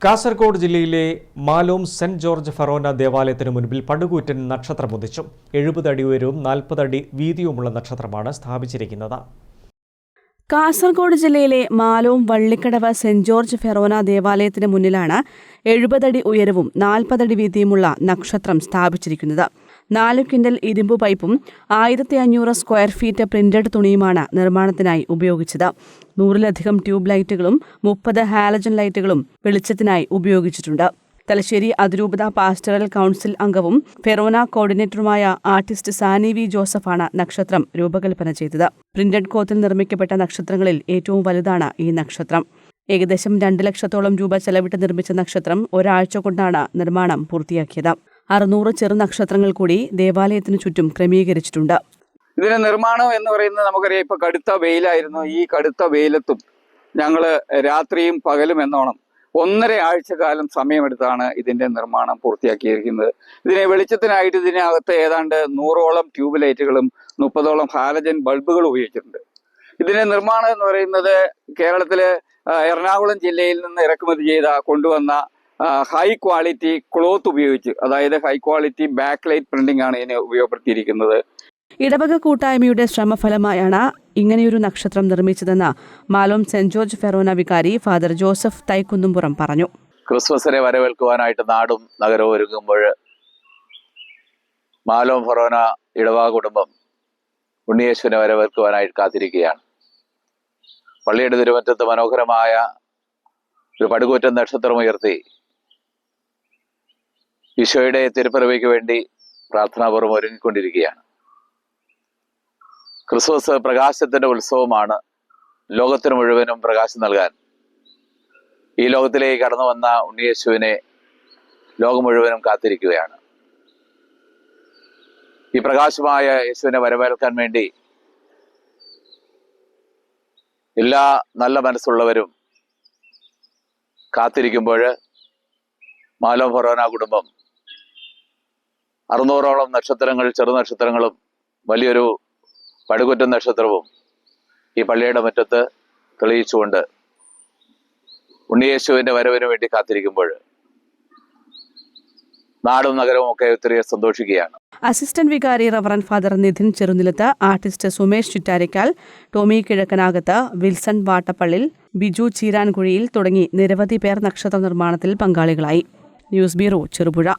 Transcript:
കാസർഗോഡ് ജില്ലയിലെ Malom saint George forane ദേവാലയത്തിന് മുൻപിൽ പടുകൂറ്റൻ നക്ഷത്രമുദിച്ചു. 70 അടി ഉയരവും 40 അടി വീതിയുമുള്ള നക്ഷത്രമാണ് സ്ഥാപിച്ചിരിക്കുന്നത്. കാസർഗോഡ് ജില്ലയിലെ Malom Vallikkadavu saint George forane ദേവാലയത്തിന് മുന്നിലാണ് 70 അടി ഉയരവും 40 അടി വീതിയുമുള്ള നക്ഷത്രം സ്ഥാപിച്ചിരിക്കുന്നത്. 4 ക്വിന്റൽ ഇരുമ്പു പൈപ്പും 1500 സ്ക്വയർ ഫീറ്റ് പ്രിന്റഡ് തുണിയുമാണ് നിർമ്മാണത്തിനായി ഉപയോഗിച്ചത്. 100-ലധികം ട്യൂബ് ലൈറ്റുകളും 30 ഹാലജൻ ലൈറ്റുകളും വെളിച്ചത്തിനായി ഉപയോഗിച്ചിട്ടുണ്ട്. തലശ്ശേരി അതിരൂപത പാസ്റ്ററൽ കൗൺസിൽ അംഗവും ഫെറോന കോർഡിനേറ്ററുമായ ആർട്ടിസ്റ്റ് സാനി വി ജോസഫാണ് നക്ഷത്രം രൂപകൽപ്പന ചെയ്തത്. പ്രിന്റഡ് കോത്തിൽ നിർമ്മിക്കപ്പെട്ട നക്ഷത്രങ്ങളിൽ ഏറ്റവും വലുതാണ് ഈ നക്ഷത്രം. ഏകദേശം 2 ലക്ഷത്തോളം രൂപ ചെലവിട്ട് നിർമ്മിച്ച നക്ഷത്രം ഒരാഴ്ച കൊണ്ടാണ് നിർമ്മാണം പൂർത്തിയാക്കിയത്. 600 ചെറു നക്ഷത്രങ്ങൾ കൂടി ദേവാലയത്തിനു ചുറ്റും ക്രമീകരിച്ചിട്ടുണ്ട്. ഇതിന്റെ നിർമ്മാണം എന്ന് പറയുന്നത് നമുക്കറിയാം, ഇപ്പൊ കടുത്ത വെയിലായിരുന്നു. ഈ കടുത്ത വെയിലത്തും ഞങ്ങള് രാത്രിയും പകലും എന്നോണം 1.5 ആഴ്ചക്കാലം സമയമെടുത്താണ് ഇതിന്റെ നിർമ്മാണം പൂർത്തിയാക്കിയിരിക്കുന്നത്. ഇതിനെ വെളിച്ചത്തിനായിട്ട് ഇതിനകത്ത് ഏതാണ്ട് 100ഓളം ട്യൂബ് ലൈറ്റുകളും 30ഓളം ഹാലജൻ ബൾബുകളും ഉപയോഗിച്ചിട്ടുണ്ട്. ഇതിന്റെ നിർമ്മാണം എന്ന് പറയുന്നത് കേരളത്തിലെ എറണാകുളം ജില്ലയിൽ നിന്ന് ഇറക്കുമതി കൊണ്ടുവന്ന ഹൈ ക്വാളിറ്റി ക്ലോത്ത് ഉപയോഗിച്ച്, അതായത് high quality back light printing ആണ് ഇതിനെ ഉപയോഗപ്പെടുത്തിയിരിക്കുന്നത്. ഇടവക കൂട്ടായ്മയുടെ ശ്രമഫലമായാണ് ഇങ്ങനെയൊരു നക്ഷത്രം നിർമ്മിച്ചതെന്ന് മാലോം സെന്റ് ജോർജ് ഫെറോന വികാരി ഫാദർ ജോസഫ് തൈക്കുന്നുംപുറം പറഞ്ഞു. ക്രിസ്മസിനെ വരവേൽക്കുവാനായിട്ട് നാടും നഗരവും ഒരുങ്ങുമ്പോൾ മാലോം ഫെറോന ഇടവക കുടുംബം ഉണ്ണിയേശുവിനെ വരവേൽക്കുവാനായിട്ട് കാത്തിരിക്കുകയാണ്. പള്ളിയുടെ തിരുമുറ്റത്ത് മനോഹരമായ ഒരു പടുകൂറ്റൻ നക്ഷത്രം ഉയർത്തി ഈശോയുടെ തിരുപ്പിറവിക്ക് വേണ്ടി പ്രാർത്ഥനാപൂർവ്വം ഒരുങ്ങിക്കൊണ്ടിരിക്കുകയാണ്. ക്രിസ്മസ് പ്രകാശത്തിന്റെ ഉത്സവമാണ്. ലോകത്തിന് മുഴുവനും പ്രകാശം നൽകാൻ ഈ ലോകത്തിലേക്ക് കടന്നു വന്ന ഉണ്ണിയേശുവിനെ ലോകം മുഴുവനും കാത്തിരിക്കുകയാണ്. ഈ പ്രകാശമായ യേശുവിനെ വരവേൽക്കാൻ വേണ്ടി എല്ലാ നല്ല മനസ്സുള്ളവരും കാത്തിരിക്കുമ്പോൾ മാലോം ഫെറോന കുടുംബം 600ഓളം നക്ഷത്രങ്ങൾ, ചെറുനക്ഷത്രങ്ങളും വലിയൊരു പടുകൂറ്റൻ നക്ഷത്രവും ഈ പള്ളിയുടെ മുറ്റത്ത് തെളിയിച്ചുകൊണ്ട് ഉണ്ണിയേശുവിന്റെ വരവിന് വേണ്ടി കാത്തിരിക്കുമ്പോൾ നാടും നഗരവും ഒക്കെ ഒത്തിരി സന്തോഷിക്കുകയാണ്. അസിസ്റ്റന്റ് വികാരി reverend father Nidhin Cherunilath, artist Sumesh Chuttarikkal, Tommy Kizhakkanakath, Wilson Vattappallil, Biju Cheerankuzhiyil തുടങ്ങി നിരവധി പേർ നക്ഷത്ര നിർമ്മാണത്തിൽ പങ്കാളികളായി. News bureau, Cherupuzha.